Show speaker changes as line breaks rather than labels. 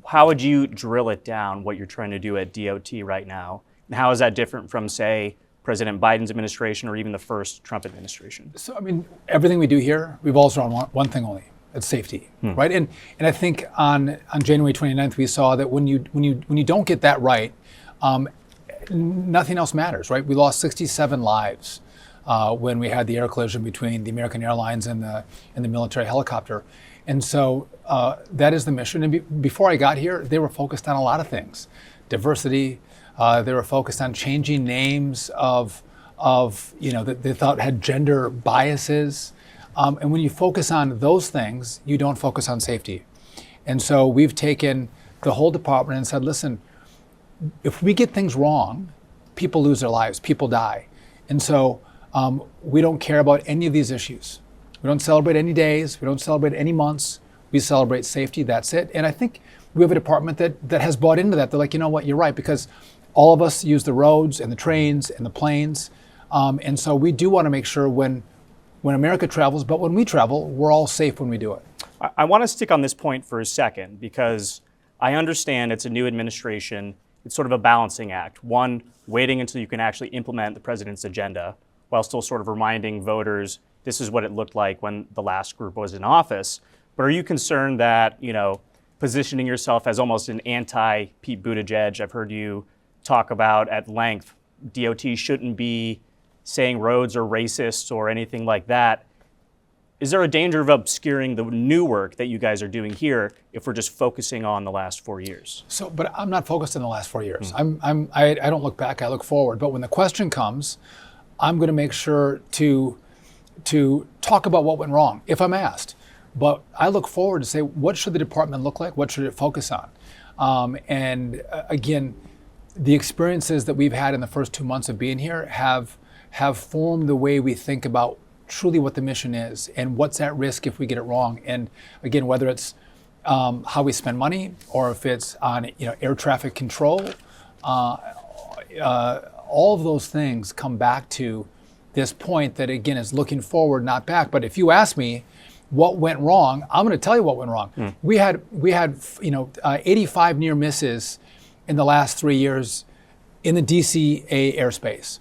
how would you drill it down, what you're trying to do at DOT right now? And how is that different from, say, President Biden's administration or even the first Trump administration?
So, I mean, everything we do here revolves around one thing only. It's safety, right? And I think on January 29th, we saw that when you don't get that right, nothing else matters, right? We lost 67 lives when we had the air collision between the American Airlines and the military helicopter. And so that is the mission. And before I got here, they were focused on a lot of things. Diversity, they were focused on changing names of that they thought had gender biases. And when you focus on those things, you don't focus on safety. And so we've taken the whole department and said, listen, if we get things wrong, people lose their lives, people die. And so we don't care about any of these issues. We don't celebrate any days, we don't celebrate any months. We celebrate safety, that's it. And I think we have a department that has bought into that. They're like, you know what, you're right, because all of us use the roads and the trains and the planes. And so we do want to make sure when America travels, but when we travel, we're all safe when we do it.
I want to stick on this point for a second because I understand it's a new administration. It's sort of a balancing act. One, waiting until you can actually implement the president's agenda while still sort of reminding voters this is what it looked like when the last group was in office. But are you concerned that, positioning yourself as almost an anti-Pete Buttigieg, I've heard you talk about at length, DOT shouldn't be saying roads are racist or anything like that. Is there a danger of obscuring the new work that you guys are doing here if we're just focusing on the last 4 years?
So, but I'm not focused on the last 4 years. I don't look back, I look forward. But when the question comes, I'm going to make sure to talk about what went wrong, if I'm asked. But I look forward to say, what should the department look like? What should it focus on? And again, the experiences that we've had in the first 2 months of being here have formed the way we think about truly what the mission is and what's at risk if we get it wrong. And again, whether it's how we spend money or if it's on air traffic control, all of those things come back to this point that again is looking forward, not back. But if you ask me what went wrong, I'm going to tell you what went wrong. We had 85 near misses in the last 3 years in the DCA airspace.